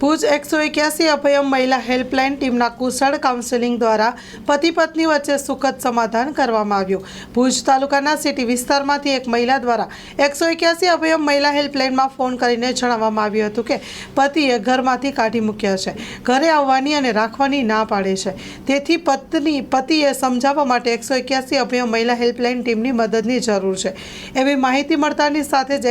ભુજ 181 અભયમ મહિલા હેલ્પલાઇન ટીમના કુશળ કાઉન્સેલિંગ દ્વારા પતિ પત્ની વચ્ચે સુખદ સમાધાન કરવામાં આવ્યું। ભુજ તાલુકાના સિટી વિસ્તારમાંથી એક મહિલા દ્વારા 181 અભયમ મહિલા હેલ્પલાઇનમાં ફોન કરીને જણાવવામાં આવ્યું હતું કે પતિએ ઘરમાંથી કાઢી મૂક્યા છે, ઘરે આવવાની અને રાખવાની ના પાડે છે, તેથી પતિએ સમજાવવા માટે 181 અભયમ મહિલા હેલ્પલાઇન ટીમની મદદની જરૂર છે। એવી માહિતી મળતાની સાથે જ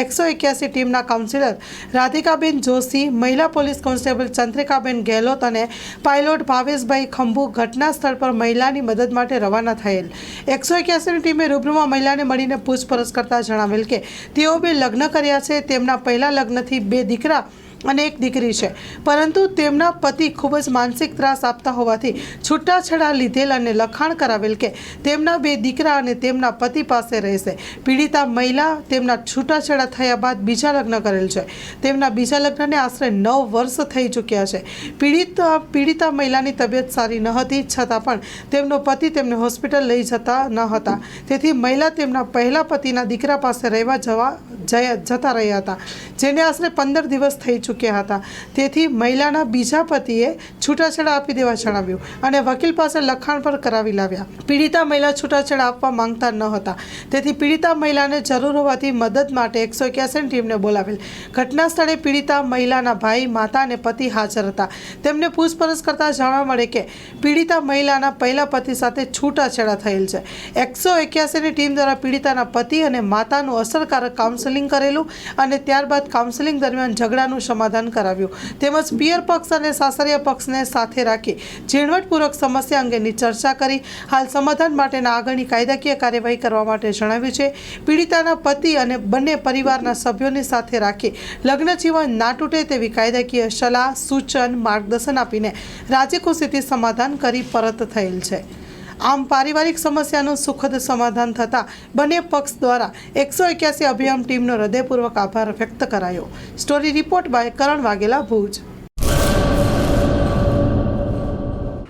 181 ટીમના કાઉન્સિલર રાધિકાબેન જોશી, મહિલા પોલીસ કોન્સ્ટેબલ ચંદ્રિકાબેન ગેહલોત અને પાયલોટ ભાવેશભાઈ ખંભુ ઘટના સ્થળ પર મહિલાની મદદ માટે રવાના થયેલ। 181ની ટીમે રૂબરૂમાં મહિલાને મળીને પૂછપરછ કરતા જણાવેલ કે તેઓ બે લગ્ન કર્યા છે, તેમના પહેલા લગ્નથી 2 દીકરા અને 1 દીકરી છે, પરંતુ તેમના પતિ ખૂબ જ માનસિક ત્રાસ આપતા હોવાથી છૂટાછેડા લીધેલ અને લખાણ કરાવેલ કે તેમના 2 દીકરા અને તેમના પતિ પાસે રહેશે। પીડિતા મહિલા તેમના છૂટાછેડા થયા બાદ બીજા લગ્ન કરેલ છે, તેમના બીજા લગ્નને આશરે 9 વર્ષ થઈ ચૂક્યા છે। પીડિતા મહિલાની તબિયત સારી ન હતી, છતાં પણ તેમનો પતિ તેમને હોસ્પિટલ લઈ જતા ન હતા, તેથી મહિલા તેમના પહેલા પતિના દીકરા પાસે રહેવા જતા રહ્યા હતા, જેને આશરે 15 દિવસ થઈ ચૂક્યા હતા, તેથી મહિલાના બીજા પતિએ છૂટાછેડા આપી દેવા જણાવ્યું અને વકીલ પાસે લખાણ પર કરાવી લાવ્યા। પીડિતા મહિલા છૂટાછેડા આપવા માંગતા ન હતા, તેથી પીડિતા મહિલાને જરૂર હોવાથી મદદ માટે 181ની ટીમને બોલાવેલ। ઘટના સ્થળે પીડિતા મહિલાના ભાઈ, માતા અને પતિ હાજર હતા। તેમને પૂછપરછ કરતા જાણવા મળે કે પીડિતા મહિલાના પહેલા પતિ સાથે છૂટાછેડા થયેલ છે। 181ની ટીમ દ્વારા પીડિતાના પતિ અને માતાનું અસરકારક કાઉન્સેલિંગ કરેલું અને ત્યારબાદ કાઉન્સેલિંગ દરમિયાન ઝઘડાનું સમાધાન કરાવ્યું, તેમજ પિયર પક્ષ અને સાસરિયા પક્ષને સાથે રાખી ઝીણવટપૂર્વક સમસ્યા અંગેની ચર્ચા કરી હાલ સમાધાન માટેના આગળની કાયદાકીય કાર્યવાહી કરવા માટે જણાવ્યું છે। પીડિતાના પતિ અને બંને પરિવારના સભ્યોની સાથે રાખી લગ્ન જીવન ના તૂટે તેવી કાયદાકીય સલાહ, સૂચન, માર્ગદર્શન આપીને રાજી ખુશીથી સમાધાન કરી પરત થયેલ છે। આમ પારિવારિક સમસ્યાનું સુખદ સમાધાન થતાં બંને પક્ષ દ્વારા 181 અભિયાન ટીમનો હૃદયપૂર્વક આભાર વ્યક્ત કરાયો। સ્ટોરી રિપોર્ટ બાય કરણ વાઘેલા, ભુજ।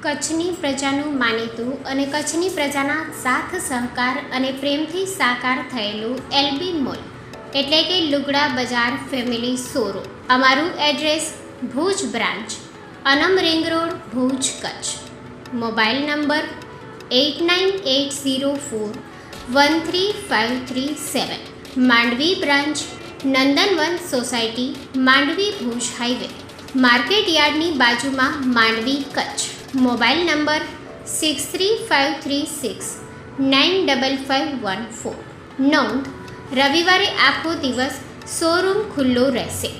કચ્છની પ્રજાનું માનીતું અને કચ્છની પ્રજાના સાથ સહકાર અને પ્રેમથી સાકાર થયેલું એલબી મોલ એટલે કે લુગડા બજાર ફેમિલી શોરૂમ। અમારું address Bhuj branch, Anam ring road, Bhuj, Kutch. Mobile number 8980413537। Mandvi branch, Nandanvan society, Mandvi, Bhuj highway, market યાર્ડની બાજુમાં, માંડવી, કચ્છ। Mobile number 6353695514। નોંધ: રવિવારે આખો દિવસ શોરૂમ ખુલ્લો રહેશે।